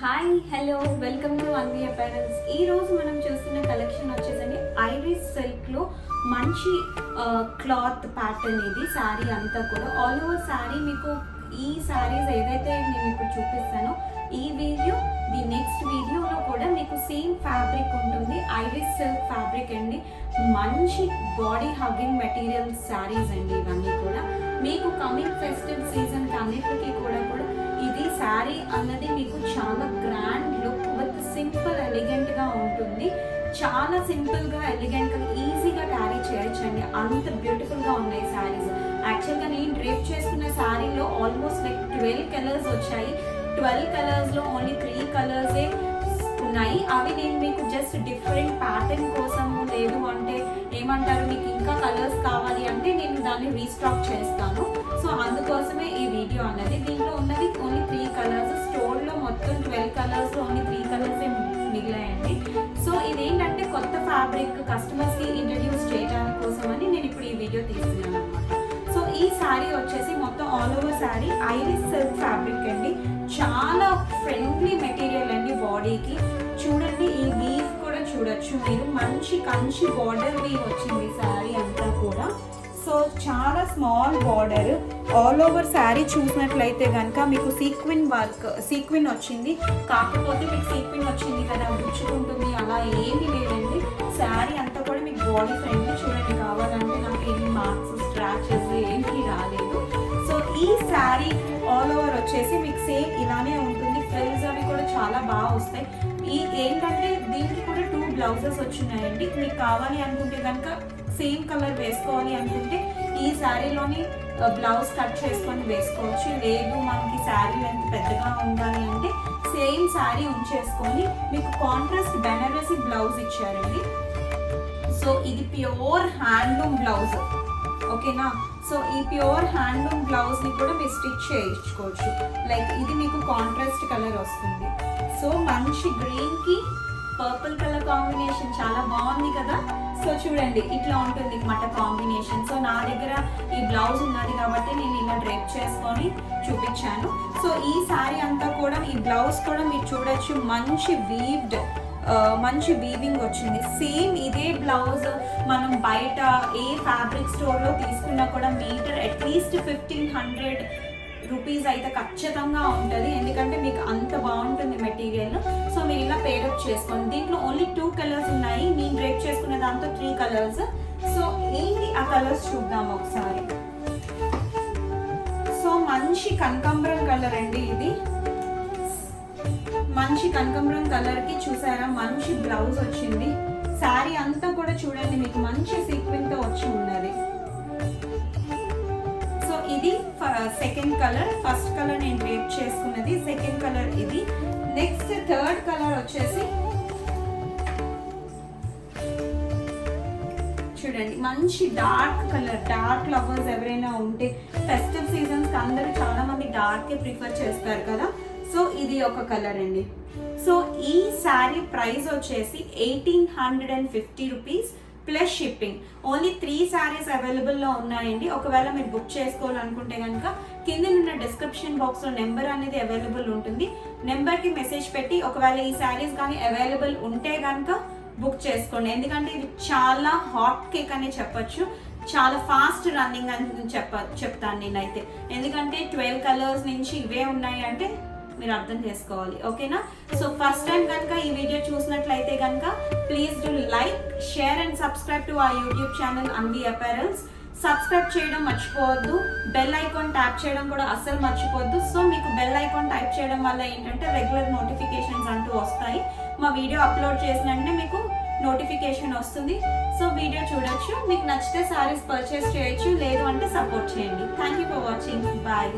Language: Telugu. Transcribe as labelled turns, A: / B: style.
A: Hi hello welcome to Anvi apparels. ఈ రోజు మనం చూస్తున్న కలెక్షన్ వచ్చేసండి ఐరిస్ సిల్క్లో మంచి క్లాత్ ప్యాటర్న్. ఇది శారీ అంతా కూడా ఆల్ ఓవర్ శారీ. మీకు ఈ శారీస్ ఏదైతే నేను ఇప్పుడు చూపిస్తానో ది నెక్స్ట్ వీడియోలో కూడా మీకు సేమ్ ఫ్యాబ్రిక్ ఉంటుంది. ఐరిస్ సిల్క్ ఫ్యాబ్రిక్ అండి. మంచి బాడీ హగ్గింగ్ మెటీరియల్ శారీస్ అండి ఇవన్నీ కూడా. మీకు కమింగ్ ఫెస్టివ్ సీజన్కి అన్నిటికీ కూడా ఇది శారీ అన్నది మీకు చాలా గ్రాండ్ లుక్ విత్ సింపుల్ ఎలిగెంట్గా ఉంటుంది. చాలా సింపుల్గా ఎలిగెంట్గా ఈజీగా క్యారీ చేయొచ్చండి. అంత బ్యూటిఫుల్గా ఉన్నాయి శారీస్. యాక్చువల్గా నేను డ్రేప్ చేసుకున్న శారీలో ఆల్మోస్ట్ లైక్ 12 కలర్స్ వచ్చాయి. 12 కలర్స్లో ఓన్లీ 3 కలర్సే ఉన్నాయి. అవి నేను మీకు జస్ట్ డిఫరెంట్ ప్యాటర్న్ కోసము, లేదు అంటే ఏమంటారు మీకు ఇంకా కలర్స్ కావాలి అంటే నేను దాన్ని రీస్టాక్ చేస్తాను. సో అందుకోసమే ఈ వీడియో అన్నది. దీంట్లో ఉన్నది ఓన్లీ 3 కలర్స్. స్టోర్లో మొత్తం 12 కలర్స్ ఓన్లీ 3 కలర్సే మిగిలాయండి. సో ఇదేంటంటే కొత్త ఫ్యాబ్రిక్ కస్టమర్స్కి ఇంట్రడ్యూస్ చేయడానికి కోసం అని నేను ఇప్పుడు ఈ వీడియో తీస్తున్నాను అనమాట. సో ఈ శారీ వచ్చేసి మొత్తం all over sari iris silk fabric అండి. చాలా ఫ్రెండ్లీ మెటీరియల్ అండి బాడీకి. చూడండి, ఈ వీవ్ కూడా చూడొచ్చు మీరు. మంచి కంచి బార్డర్ వీవ్ వచ్చింది శారీ అంతా కూడా. సో చాలా small border all over sari చూసినట్లయితే కనుక మీకు సీక్విన్ వచ్చింది. కాకపోతే మీకు సీక్విన్ వచ్చింది కదా గుచ్చుకుంటుంది అలా ఏమీ లేదండి. శారీ అంతా కూడా మీకు బాడీ ఫ్రెండ్లీ. చూడండి, కావాలంటే నాకు ఏమి మార్క్స్ స్క్రాచెస్ ఏమీ రాలేదు. సో ఈ శారీ ఆల్ ఓవర్ వచ్చేసి మీకు సేమ్ ఇలానే ఉంటుంది. ఫ్రిల్స్ అవి కూడా చాలా బాగా వస్తాయి. ఏంటంటే దీనికి కూడా 2 బ్లౌజెస్ వచ్చినాయండి. మీకు కావాలి అనుకుంటే కనుక సేమ్ కలర్ వేసుకోవాలి అనుకుంటే ఈ శారీలోని బ్లౌజ్ కట్ చేసుకొని వేసుకోవచ్చు. లేదు మనకి శారీ లెంత్ పెద్దగా ఉండాలి అంటే సేమ్ శారీ ఉంచేసుకొని మీకు కాంట్రాస్ట్ బెనారసి బ్లౌజ్ ఇచ్చారండి. సో ఇది ప్యూర్ హ్యాండ్లూమ్ బ్లౌజ్, ఓకేనా. సో ఈ ప్యూర్ హ్యాండ్లూమ్ బ్లౌజ్ని కూడా మీరు స్టిచ్ చేయించుకోవచ్చు. లైక్ ఇది మీకు కాంట్రాస్ట్ కలర్ వస్తుంది. సో మంచి గ్రీన్కి పర్పుల్ కలర్ కాంబినేషన్ చాలా బాగుంది కదా. సో చూడండి, ఇట్లా ఉంటుంది మాట కాంబినేషన్. సో నా దగ్గర ఈ బ్లౌజ్ ఉన్నది కాబట్టి నేను ఇలా డ్రేప్ చేసుకొని చూపించాను. సో ఈ శారీ అంతా కూడా ఈ బ్లౌజ్ కూడా మీరు చూడొచ్చు మంచి వీవింగ్ వచ్చింది. సేమ్ ఇదే బ్లౌజ్ మనం బయట ఏ ఫ్యాబ్రిక్ స్టోర్లో తీసుకున్నా కూడా మీటర్ అట్లీస్ట్ 1500 రూపీస్ అయితే ఖచ్చితంగా ఉంటుంది. ఎందుకంటే మీకు అంత బాగుంటుంది మెటీరియల్. సో మీరు ఇలా పేరప్ చేసుకోండి. దీంట్లో ఓన్లీ 2 కలర్స్ ఉన్నాయి. నేను డ్రేప్ చేసుకునే దాంతో 3 కలర్స్. సో ఏంటి ఆ కలర్స్ చూద్దాం ఒకసారి. సో మంచి కనకాంబరం కలర్ అండి ఇది. మంచి కనకాంబరం కలర్కి చూసారా మంచి బ్లౌజ్ వచ్చింది. శారీ అంతా కూడా చూడండి మీకు మంచి సీక్వెన్స్తో వచ్చి ఉన్నది. సో ఇది సెకండ్ కలర్. ఫస్ట్ కలర్ నేను డ్రేప్ చేసుకున్నది. సెకండ్ కలర్ ఇది. నెక్స్ట్ థర్డ్ కలర్ వచ్చేసి చూడండి మంచి డార్క్ కలర్. డార్క్ లవర్స్ ఎవరైనా ఉంటే ఫెస్టివ్ సీజన్స్కి అందరూ చాలా మంది డార్కే ప్రిఫర్ చేస్తారు కదా. సో ఇది ఒక కలర్ అండి. సో ఈ శారీ ప్రైస్ వచ్చేసి 1850 rupees plus shipping. Only 3 saris అవైలబుల్లో ఉన్నాయండి. ఒకవేళ మీరు బుక్ చేసుకోవాలనుకుంటే కనుక కింద ఉన్న డిస్క్రిప్షన్ బాక్స్లో నెంబర్ అనేది అవైలబుల్ ఉంటుంది. నెంబర్కి మెసేజ్ పెట్టి ఒకవేళ ఈ శారీస్ కానీ అవైలబుల్ ఉంటే కనుక బుక్ చేసుకోండి. ఎందుకంటే ఇది చాలా హాట్ కేక్ అనే చెప్పచ్చు. చాలా ఫాస్ట్ రన్నింగ్ అని చెప్తాను నేనైతే. ఎందుకంటే 12 కలర్స్ నుంచి ఇవే ఉన్నాయి అంటే మీరు అర్థం చేసుకోవాలి, ఓకేనా. సో ఫస్ట్ టైం కనుక ఈ వీడియో చూసినట్లయితే కనుక please do like, share and subscribe to our YouTube channel Anvi apparels. Subscribe చేయడం మర్చిపోవద్దు. బెల్ ఐకాన్ ట్యాప్ చేయడం కూడా అస్సలు మర్చిపోవద్దు. సో మీకు బెల్ ఐకాన్ టైప్ చేయడం వల్ల ఏంటంటే రెగ్యులర్ నోటిఫికేషన్స్ అంటూ వస్తాయి. మా వీడియో అప్లోడ్ చేసిన వెంటనే మీకు నోటిఫికేషన్ వస్తుంది. సో వీడియో చూడొచ్చు. మీకు నచ్చితే శారీస్ పర్చేస్ చేయొచ్చు, లేదు అంటే సపోర్ట్ చేయండి. Thank you for watching. Bye.